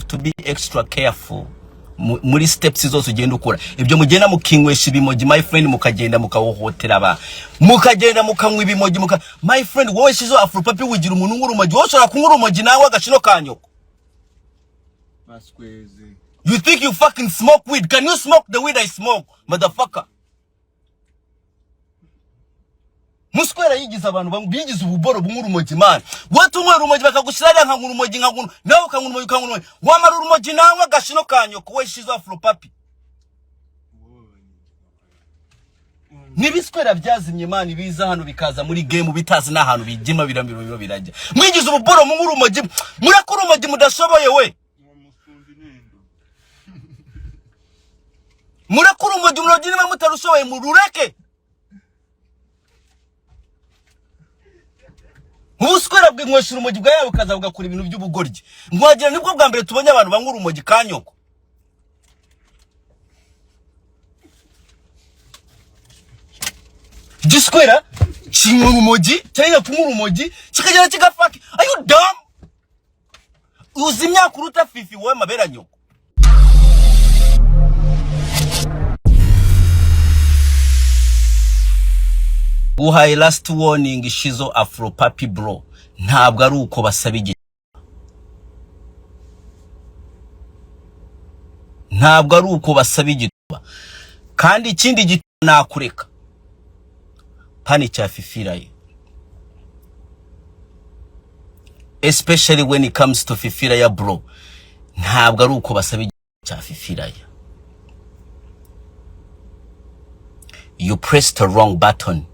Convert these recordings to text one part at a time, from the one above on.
to be extra careful muri steps zose ugenda ukora. Ibyo mugenda mukinywesha ibimogi my friend, mukagenda mukahohotera aba, mukagenda mukanywa ibimogi my friend, wowe Shizzo Afropapi wigira umuntu nk'urumogi, wowe ushobora kunywa urumogi nawe agashino kanyoko. That's crazy. You think you fucking smoke weed? Can you smoke the weed I smoke, motherfucker? Muskwera yigiza abantu bigize ububoro bw'urumogi man. Watu umwe urumogi bakagushirira nka urumogi nawe ukankwa urumogi wamara urumogi nawe agashino kanyoko, wowe Shizzo Afropapi. Nibiskwera byazimye man, biza hano bikaza muri game bitazi n'ahantu bigima biramiro birajya. Mwigize ububoro mu urumogi, murakora urumogi mudashoboye we. Murakura urumogi niba mutarushoboye murureke. Ubuskwera bw'inywesha urumogi bwa yawe kaza bugakora ibintu by'ubugoryi. Ngwagira nibwo bwa mbere tubonye abantu banywa urumogi kanyoko. Giskwera kinywa urumogi cyangwa kunywa urumogi kikagera kigafaki. Are you dumb? Uzi imyaka uruta Fifi wowe mabera nyoko. Guhaye last warning Shizzo Afropapi bro, ntabwo ari uko basaba igituba. Ntabwo ari uko basaba igituba. Kandi ikindi gituba nakureka. Pani cha Fifi Raya. Especially when it comes to Fifi Raya bro. Ntabwo ari uko basaba igituba cha Fifi Raya. You pressed the wrong button.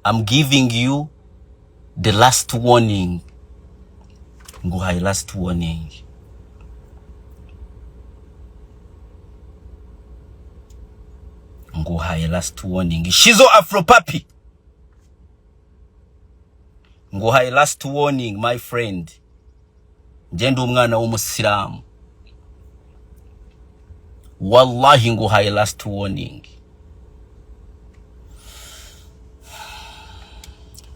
I'm giving you the last warning. Nguhaye last warning. Nguhaye last warning. Shizzo Afropapi. Nguhaye last warning my friend. Njendo umwana w'umusiramu. Wallahi nguhaye last warning.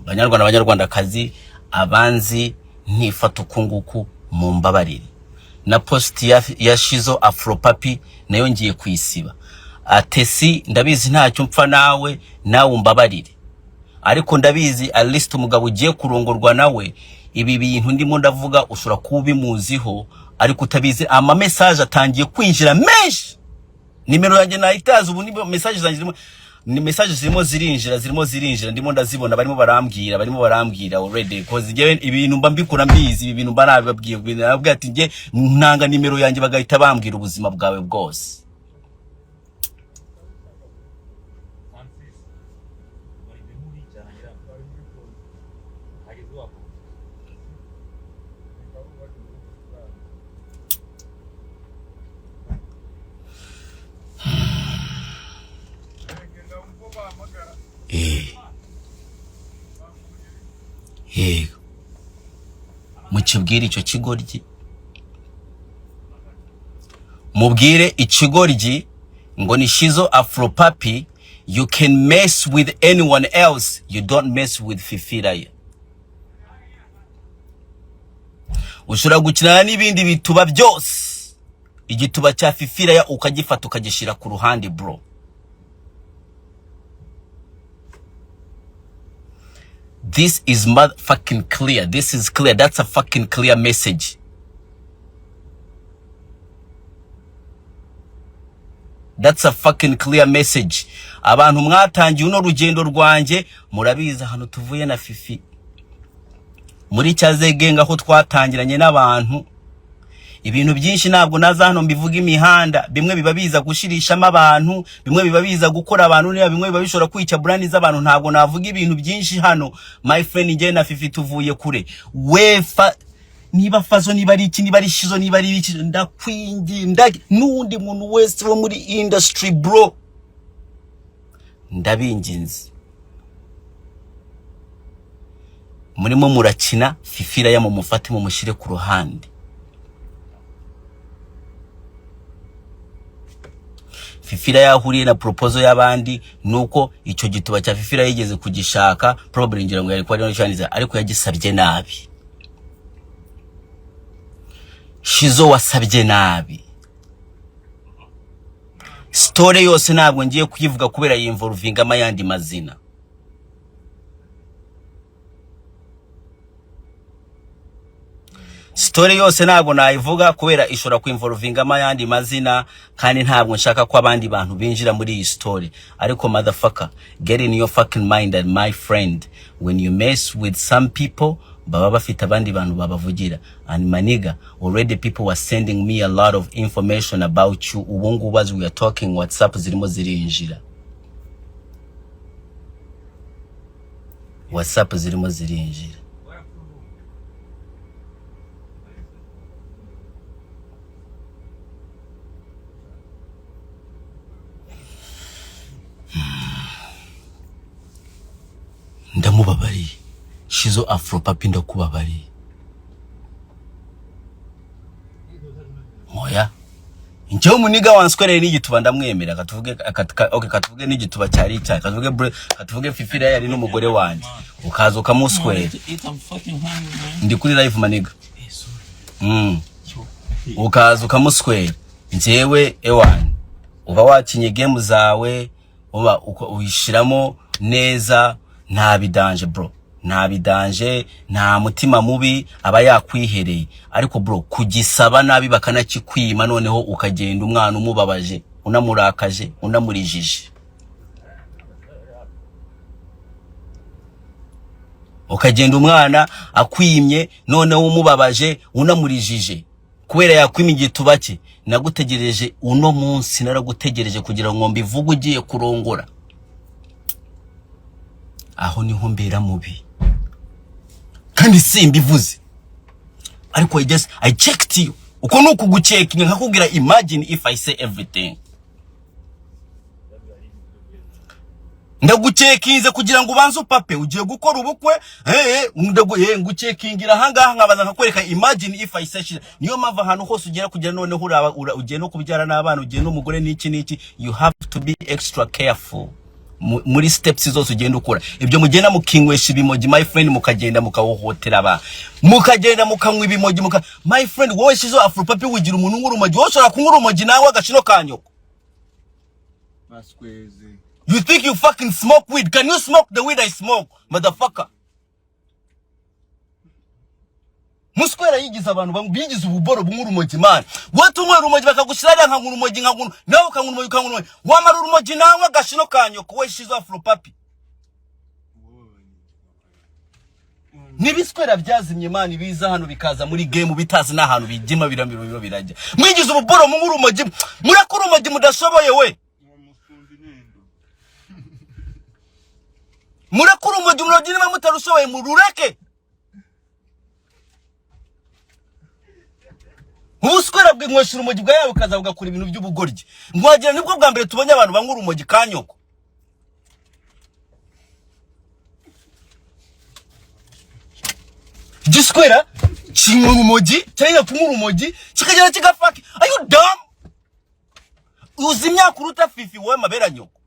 Banyarwanda kazi abanzi ntifata ukunguku mu mbabarire. Na post ya Shizzo Afropapi nayo ngiye kwisiba. Tessy ndabizi ntacyo mpfa nawe umbabarire. Ariko ndabizi at least umugabo ugiye kurongorwa nawe ibi bintu ndimo ndavuga ushobora kubimuziho, ariko utabizi ama message atangiye kwinjira menshi. Nimero yanjye nayitaza ubu ni message zanjye ni message zirimo zirinjira ndimo ndazibona barimo barambwira already because ngewe ibintu mba mbikura mbizi, ibi bintu mba nababwiye ati nge ntanga nimero yanjye bagahita bambwira ubuzima bwawe bwose. Mukibwire icyo kigoryi, mubwire ikigoryi ngo ni Shizzo Afropapi. You can mess with anyone else, you don't mess with Fifi Raya. Ushobora gukina n'ibindi bituba byose, igituba cya Fifi Raya ukagifata ukagishira ku ruhande bro. This is fucking clear. This is clear. That's a fucking clear message. That's a fucking clear message. Abantu mwatangiye uno rugendo rwanjye murabiza hano tuvuye na Fifi. Muri cyazegenga ko twatangiranye n'abantu. Ibintu byinshi ntabwo naza hano mbivuga imihanda, bimwe biba biza gushirishamo abantu, bimwe biba biza gukora abantu, niba bimwe biba bishora kwica brand z'abantu. Ntabwo navuga ibintu byinshi hano my friend. Nge na Fifi tuvuye kure. Wefa niba fazo niba ari iki niba ari Shizzo niba ari iki ndakwingi nundi muntu wese wo muri industry bro, ndabinginze murimo murakina Fifi Raya mumufate mumushire ku ruhande. Fifi Raya yahuriye na proposal y'abandi nuko icyo gituba cya Fifi Raya yigeze kugishaka, probably ngira ngo yari kwa cyaniza ariko yagisabye nabi. Shizzo wasabye nabi. Story yose ntabwo ngiye kuyivuga kubera yinvolvinga amayandi mazina. Story yose ntabwo nayivuga kubera ishobora kuinvolvinga amayandi mazina kandi ntabwo nshaka ko abandi bantu binjira muri iyi story. Ariko motherfucker, get in your fucking mind that my friend, when you mess with some people, baba bafite abandi bantu babavugira. And my nigga, already people were sending me a lot of information about you. Ubungu as we are talking, WhatsApp zirimo zirinjira. WhatsApp zirimo zirinjira. Ndamubabari. Shizzo Afro Papi ndakubabari. Moya. Njyewe muniga wanswereye n'igituba ndamwemera katuvuge n'igituba cyari icyaha katuvuge Fifi Raya ari n'umugore wanjye ukaza ukamuswera. Ndi kuri live maniga. Ukaza ukamuswera. Njyewe ewan uba wakinye game zawe uba uyishiramo neza nta bidanje bro. Nta bidanje nta mutima mubi aba yakwihereye ariko bro kugisaba nabi bakanakikwima noneho ukagenda umwana umubabaje unamurakaje unamurijije ukagenda umwana akwimye noneho umubabaje unamurijije kubera yakwimye igitubake nagutegereje uno munsi naragutegereje kugira ngo mbivuge ugiye kurongora aho niho mbera mubi kandi simbivuze ariko I checked you uko nuko guchecking nkakubwira imagine if I say everything ndagucekinze kugira ngo ubanze upape ugiye gukora ubukwe ngucekingira hangaha nkabaza nkakwereka imagine if I say niyo mava hano hose ugera kugira noneho ugiye no kubyara n'abana ugiye no mugore n'iki you have to be extra careful muri steps zose ugenda ukora ibyo mugenda mukinywesha ibimogi my friend mukagenda mukahohotera aba mukagenda mukanywa ibimogi my friend wowe Shizzo Afro Papi wigira umuntu nk'urumogi wowe ushobora kunywa urumogi nawe agashino kanyoko baskweze. You think you fucking smoke weed? Can you smoke the weed I smoke, motherfucker? Muskwera yigiza abantu bigize ububoro bw'urumogi man. Watu mwe urumogi bakagushirira nka urumogi nawe ukangurumogi wamara urumogi nawe agashino kanyoko we Shizzo Afro Papi. Nibiskwera byazimye man biza hano bikaza muri game bitazi nahantu bigima biramiro birajya. Mwigize ububoro mu urumogi murakora urumogi mudashoboye we. Murakuru umugi niba mutarushoboye murureke. Ubuskwera bw'inywesha urumogi bwa yawe kaza bugakora ibintu by'ubugoryi. Ngwagira nibwo bwa mbere tubonye abantu banywa urumogi kanyoko. Giskwera chinywa urumogi cyangwa kunywa urumogi kikagera kigafaki. Are you dumb? Uzimya kuruta Fifi wowe mabera nyoko.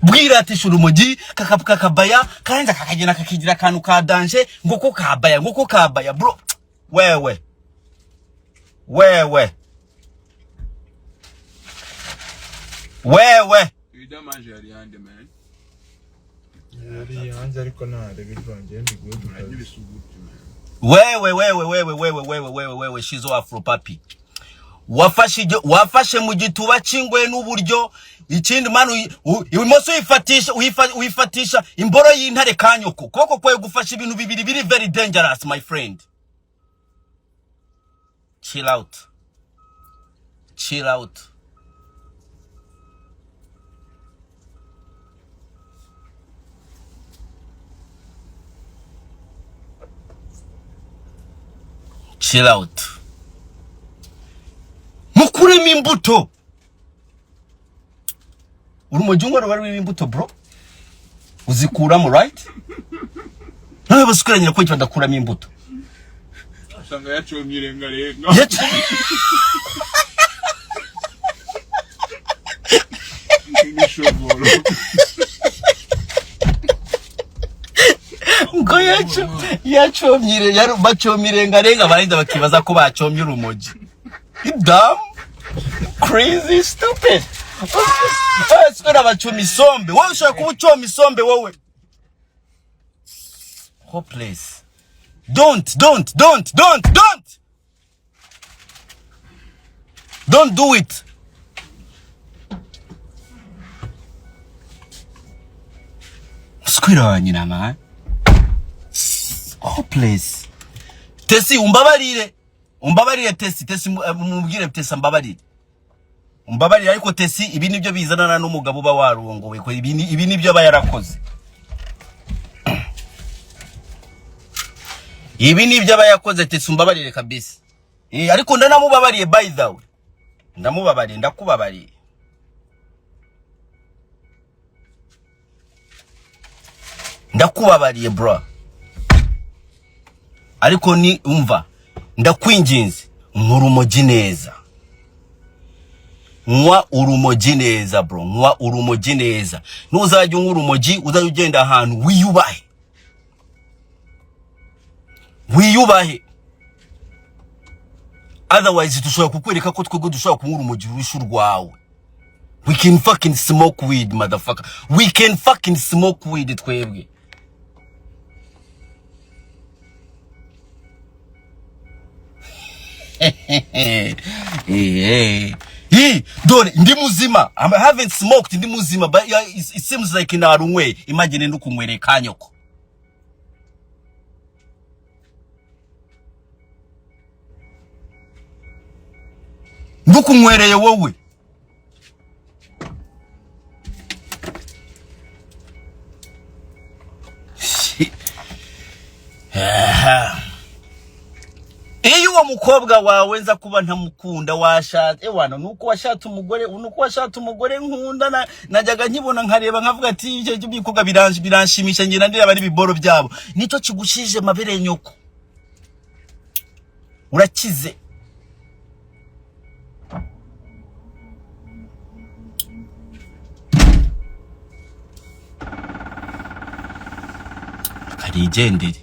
Bwiratisha urumogi kakabaya karenza kakagena kakigira kantu ka danger ngoko kabaya bro wewe idamanje ari hande man yari hanze ariko nare bivangiye ndigwe n'ibisuguti man wewe Shizzo Afro Papi wafashe mu gituba cingwe n'uburyo ikindi manu imoso uyifatisha imboro y'intare kanyoko koko kwe gufasha ibintu bibiri biri very dangerous my friend. Chill out mukuremo imbuto urumogi ngo rwari imbuto bro uzikuramo right nawe basukuranye ko badakuramo imbuto asanga yacomye irengarenga ngo yacomyire bacomyirengarenga barinda bakibaza ko bacomye urumogi. You dumb, crazy, stupid. Sikuwa bacomye isombe. Wowe ushaka kuba ucomye isombe wowe. Hopeless. Don't do it. Squirrel Nyina man. Hopeless. Tessy umbabarire Tessy mubwire Tessy umbabarire ariko Tessy ibi nibyo bizanana n'umugabo uba warongowe ko ibi nibyo aba yarakoze. Ibi nibyo aba yakoze Tessy umbabarire kabisa. Ariko ndanamubabariye by the way. Ndakubabariye. Ndakubabariye bro. Ariko ni umva ndakwinginze nk'urumogi neza. Nywa urumogi neza bro. Nywa urumogi neza. Ntuzajye nk'urumogi uzajye ugenda ahantu wiyubahe. Otherwise tushobora kukwereka ko twego dushobora kunywa urumogi rushu rwawe. We can fucking smoke weed motherfucker. We can fucking smoke weed twebwe. Dore ndi muzima. I haven't smoked ndi muzima but it seems like narumwe. Imagine ndukunywere kanyoko. Ndukunywereye wowe. Iyo uwo mukobwa wawe nza kuba ntamukunda washatse nuko washatse umugore nkunda najyaga nkibona nkareba nkavuga ati icyo bikoga biranshimisha ngira ndeba ari biboro byabo nicyo kigushije mabere nyoko urakize. Karigendere